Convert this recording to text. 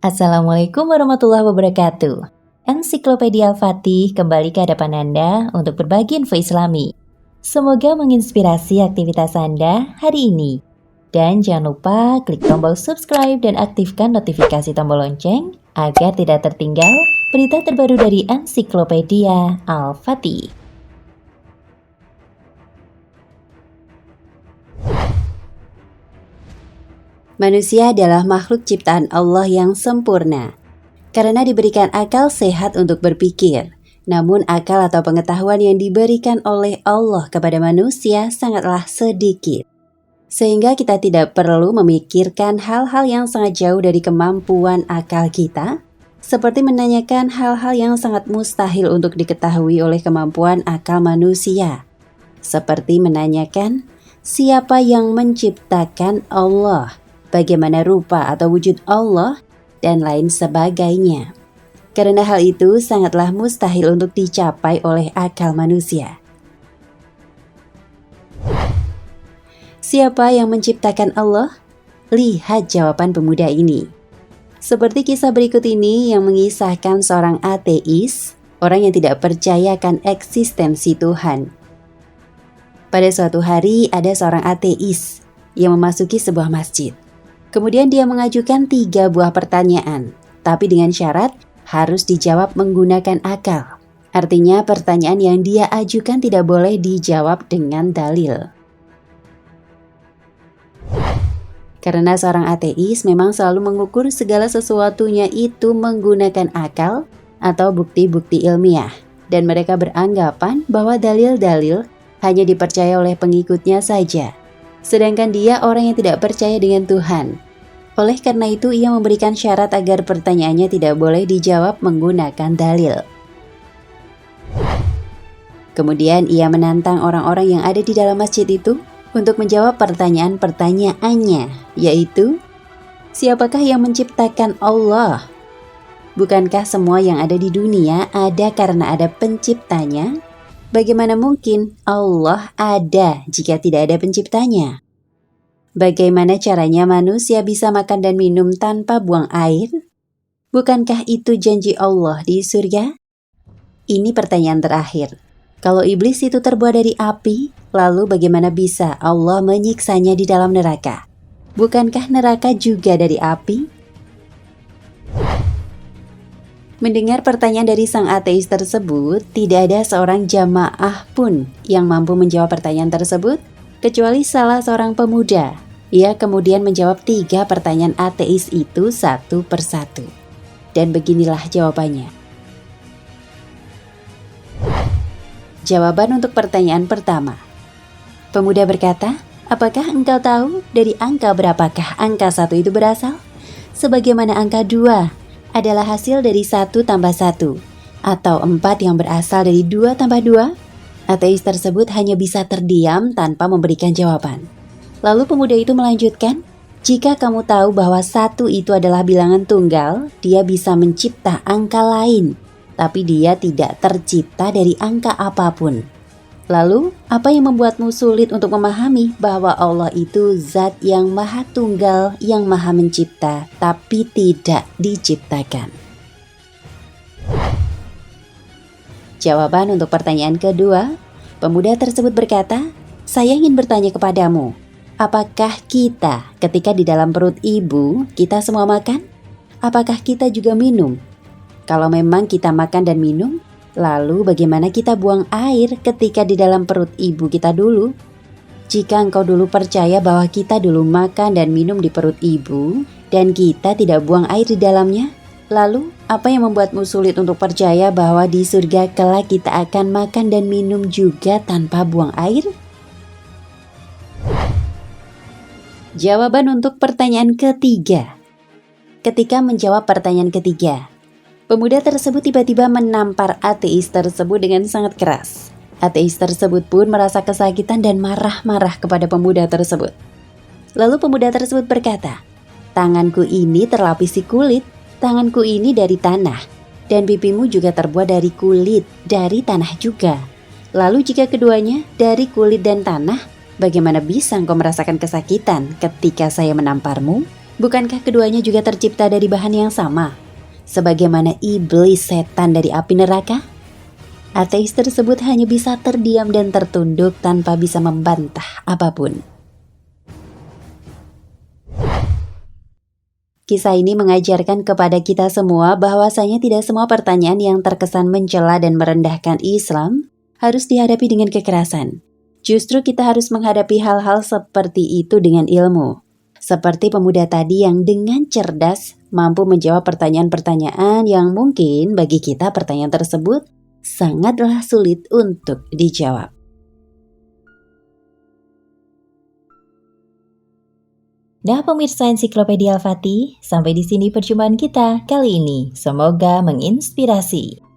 Assalamualaikum warahmatullahi wabarakatuh. Ensiklopedia Fatih kembali ke hadapan Anda untuk berbagi info Islami. Semoga menginspirasi aktivitas Anda hari ini. Dan jangan lupa klik tombol subscribe dan aktifkan notifikasi tombol lonceng agar tidak tertinggal berita terbaru dari Ensiklopedia Al-Fatih. Manusia adalah makhluk ciptaan Allah yang sempurna, karena diberikan akal sehat untuk berpikir. Namun akal atau pengetahuan yang diberikan oleh Allah kepada manusia sangatlah sedikit. Sehingga kita tidak perlu memikirkan hal-hal yang sangat jauh dari kemampuan akal kita, seperti menanyakan hal-hal yang sangat mustahil untuk diketahui oleh kemampuan akal manusia. Seperti menanyakan, siapa yang menciptakan Allah? Bagaimana rupa atau wujud Allah, dan lain sebagainya. Karena hal itu sangatlah mustahil untuk dicapai oleh akal manusia. Siapa yang menciptakan Allah? Lihat jawaban pemuda ini. Seperti kisah berikut ini yang mengisahkan seorang ateis, orang yang tidak percaya akan eksistensi Tuhan. Pada suatu hari ada seorang ateis yang memasuki sebuah masjid. Kemudian dia mengajukan 3 buah pertanyaan, tapi dengan syarat harus dijawab menggunakan akal. Artinya pertanyaan yang dia ajukan tidak boleh dijawab dengan dalil. Karena seorang ateis memang selalu mengukur segala sesuatunya itu menggunakan akal atau bukti-bukti ilmiah. Dan mereka beranggapan bahwa dalil-dalil hanya dipercaya oleh pengikutnya saja. Sedangkan dia orang yang tidak percaya dengan Tuhan. Oleh karena itu ia memberikan syarat agar pertanyaannya tidak boleh dijawab menggunakan dalil. Kemudian ia menantang orang-orang yang ada di dalam masjid itu untuk menjawab pertanyaan-pertanyaannya, yaitu, siapakah yang menciptakan Allah? Bukankah semua yang ada di dunia ada karena ada penciptanya? Bagaimana mungkin Allah ada jika tidak ada penciptanya? Bagaimana caranya manusia bisa makan dan minum tanpa buang air? Bukankah itu janji Allah di surga? Ini pertanyaan terakhir. Kalau iblis itu terbuat dari api, lalu bagaimana bisa Allah menyiksanya di dalam neraka? Bukankah neraka juga dari api? Mendengar pertanyaan dari sang ateis tersebut, tidak ada seorang jamaah pun yang mampu menjawab pertanyaan tersebut, kecuali salah seorang pemuda. Ia kemudian menjawab 3 pertanyaan ateis itu satu persatu. Dan beginilah jawabannya. Jawaban untuk pertanyaan pertama. Pemuda berkata, apakah engkau tahu dari angka berapakah angka 1 itu berasal? Sebagaimana angka 2 adalah hasil dari 1 tambah 1, atau 4 yang berasal dari 2 tambah 2? Ateis tersebut hanya bisa terdiam tanpa memberikan jawaban. Lalu pemuda itu melanjutkan, jika kamu tahu bahwa 1 itu adalah bilangan tunggal, dia bisa mencipta angka lain, tapi dia tidak tercipta dari angka apapun. Lalu, apa yang membuatmu sulit untuk memahami bahwa Allah itu zat yang maha tunggal, yang maha mencipta, tapi tidak diciptakan? Jawaban untuk pertanyaan kedua, pemuda tersebut berkata, saya ingin bertanya kepadamu, apakah kita ketika di dalam perut ibu, kita semua makan? Apakah kita juga minum? Kalau memang kita makan dan minum, lalu bagaimana kita buang air ketika di dalam perut ibu kita dulu? Jika engkau dulu percaya bahwa kita dulu makan dan minum di perut ibu, dan kita tidak buang air di dalamnya, lalu apa yang membuatmu sulit untuk percaya bahwa di surga kelak kita akan makan dan minum juga tanpa buang air? Jawaban untuk pertanyaan ketiga. Ketika menjawab pertanyaan ketiga, pemuda tersebut tiba-tiba menampar ateis tersebut dengan sangat keras. Ateis tersebut pun merasa kesakitan dan marah-marah kepada pemuda tersebut. Lalu pemuda tersebut berkata, tanganku ini terlapisi kulit, tanganku ini dari tanah, dan pipimu juga terbuat dari kulit, dari tanah juga. Lalu jika keduanya dari kulit dan tanah, bagaimana bisa engkau merasakan kesakitan ketika saya menamparmu? Bukankah keduanya juga tercipta dari bahan yang sama? Sebagaimana iblis setan dari api neraka? Ateis tersebut hanya bisa terdiam dan tertunduk tanpa bisa membantah apapun. Kisah ini mengajarkan kepada kita semua bahwasanya tidak semua pertanyaan yang terkesan mencela dan merendahkan Islam harus dihadapi dengan kekerasan. Justru kita harus menghadapi hal-hal seperti itu dengan ilmu. Seperti pemuda tadi yang dengan cerdas mampu menjawab pertanyaan-pertanyaan yang mungkin bagi kita pertanyaan tersebut sangatlah sulit untuk dijawab. Nah pemirsa Ensiklopedia Al-Fatih, sampai di sini perjumpaan kita kali ini. Semoga menginspirasi.